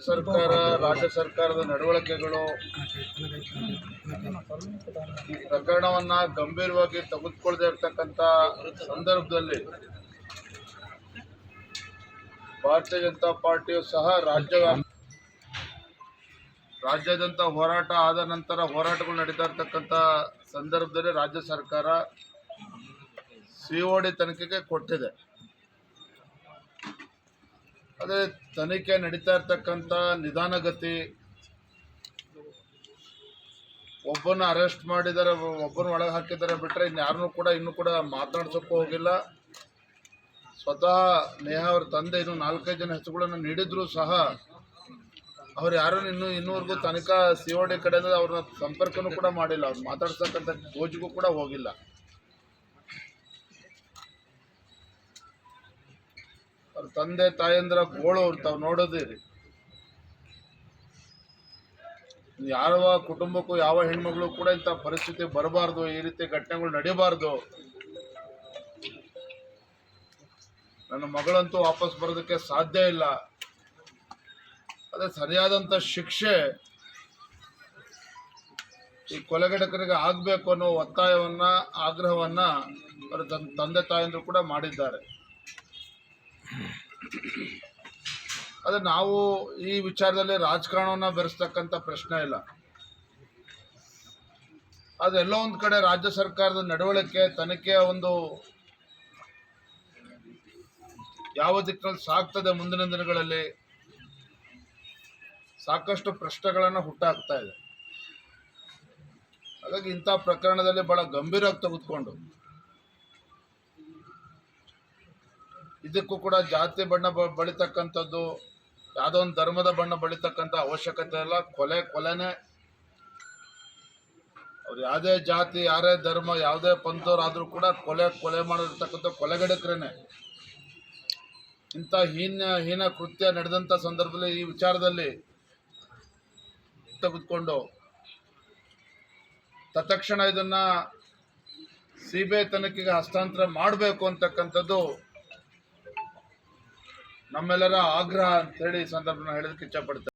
ಸರ್ಕಾರ ರಾಜ್ಯ ಸರ್ಕಾರದ ನಡವಳಿಕೆಗಳು ಈ ಪ್ರಕರಣವನ್ನ ಗಂಭೀರವಾಗಿ ತೆಗೆದುಕೊಳ್ಳದೆ ಇರತಕ್ಕಂತ ಸಂದರ್ಭದಲ್ಲಿ ಭಾರತೀಯ ಜನತಾ ಪಾರ್ಟಿಯು ಸಹ ರಾಜ್ಯಾದ್ಯಂತ ಹೋರಾಟ ಆದ ನಂತರ ಹೋರಾಟಗಳು ನಡೀತಾ ಇರತಕ್ಕಂತ ಸಂದರ್ಭದಲ್ಲಿ ರಾಜ್ಯ ಸರ್ಕಾರ ಸಿಒಡಿ ತನಿಖೆಗೆ ಕೊಟ್ಟಿದೆ. ಅದೇ ತನಿಖೆ ನಡೀತಾ ಇರ್ತಕ್ಕಂಥ ನಿಧಾನಗತಿ, ಒಬ್ಬನ ಅರೆಸ್ಟ್ ಮಾಡಿದ್ದಾರೆ, ಒಬ್ಬನ ಒಳಗೆ ಹಾಕಿದ್ದಾರೆ ಬಿಟ್ಟರೆ ಇನ್ಯಾರನ್ನೂ ಕೂಡ ಇನ್ನೂ ಕೂಡ ಮಾತನಾಡ್ಸೋಕ್ಕೂ ಹೋಗಿಲ್ಲ. ಸ್ವತಃ ನೇಹಾ ಅವ್ರ ತಂದೆ ಇನ್ನೂ 4-5 ಜನ ಹೆಸರುಗಳನ್ನು ನೀಡಿದ್ರು ಸಹ ಅವ್ರು ಯಾರನ್ನು ಇನ್ನೂವರೆಗೂ ತನಿಖಾ ಸಿಒಡಿ ಕಡೆಯಿಂದ ಅವ್ರನ್ನ ಸಂಪರ್ಕನೂ ಕೂಡ ಮಾಡಿಲ್ಲ. ಅವ್ರು ಮಾತಾಡ್ಸಕ್ಕಂಥ ಗೋಜಿಗೂ ಕೂಡ ಹೋಗಿಲ್ಲ. ಅವ್ರ ತಂದೆ ತಾಯಂದ್ರ ಗೋಳು ತಾವು ನೋಡೋದಿರಿ. ಯಾವ ಕುಟುಂಬಕ್ಕೂ ಯಾವ ಹೆಣ್ಮಗಳು ಕೂಡ ಇಂಥ ಪರಿಸ್ಥಿತಿ ಬರಬಾರ್ದು, ಈ ರೀತಿ ಘಟನೆಗಳು ನಡೆಯಬಾರ್ದು. ನನ್ನ ಮಗಳಂತೂ ವಾಪಸ್ ಬರೋದಕ್ಕೆ ಸಾಧ್ಯ ಇಲ್ಲ. ಅದೇ ಸರಿಯಾದಂಥ ಶಿಕ್ಷೆ ಈ ಕೊಲೆಗಡಕರಿಗೆ ಆಗಬೇಕು ಅನ್ನೋ ಒತ್ತಾಯವನ್ನ, ಆಗ್ರಹವನ್ನ ಅವರ ತಂದೆ ತಾಯಂದ್ರು ಕೂಡ ಮಾಡಿದ್ದಾರೆ. ಅದೇ ನಾವು ಈ ವಿಚಾರದಲ್ಲಿ ರಾಜಕಾರಣವನ್ನ ಬೆರೆಸ್ತಕ್ಕಂಥ ಪ್ರಶ್ನೆ ಇಲ್ಲ. ಅದೆಲ್ಲೋ ಒಂದು ಕಡೆ ರಾಜ್ಯ ಸರ್ಕಾರದ ನಡವಳಿಕೆ, ತನಿಖೆಯ ಒಂದು ಯಾವ ದಿಕ್ಕಿನಲ್ಲಿ ಸಾಗ್ತದೆ ಮುಂದಿನ ದಿನಗಳಲ್ಲಿ ಸಾಕಷ್ಟು ಪ್ರಶ್ನೆಗಳನ್ನು ಹುಟ್ಟಾಕ್ತಾ ಇದೆ. ಹಾಗಾಗಿ ಇಂಥ ಪ್ರಕರಣದಲ್ಲಿ ಬಹಳ ಗಂಭೀರವಾಗಿ ತೆಗೆದುಕೊಂಡು ಇದಕ್ಕೂ ಕೂಡ ಜಾತಿ ಬಣ್ಣ ಬಳಿತಕ್ಕಂಥದ್ದು, ಯಾವುದೋ ಒಂದು ಧರ್ಮದ ಬಣ್ಣ ಬಳಿತಕ್ಕಂಥ ಅವಶ್ಯಕತೆ ಇಲ್ಲ. ಕೊಲೆನೇ. ಅವ್ರು ಯಾವುದೇ ಜಾತಿ, ಯಾರೇ ಧರ್ಮ, ಯಾವುದೇ ಪಂಥವರಾದರೂ ಕೂಡ ಕೊಲೆ ಮಾಡಿರ್ತಕ್ಕಂಥ ಕೊಲೆಗಡಕರೇನೆ. ಇಂಥ ಹೀನ ಕೃತ್ಯ ನಡೆದಂಥ ಸಂದರ್ಭದಲ್ಲಿ ಈ ವಿಚಾರದಲ್ಲಿ ತೆಗೆದುಕೊಂಡು ತತ್ಕ್ಷಣ ಇದನ್ನ ಸಿಬಿಐ ತನಿಖೆಗೆ ಹಸ್ತಾಂತರ ಮಾಡಬೇಕು ಅಂತಕ್ಕಂಥದ್ದು ನಮ್ಮೆಲ್ಲರ ಆಗ್ರಹ ಅಂತ ಹೇಳಿ ಈ ಸಂದರ್ಭನ ಹೇಳೋದಕ್ಕೆ ಇಚ್ಛಪಡ್ತೇನೆ.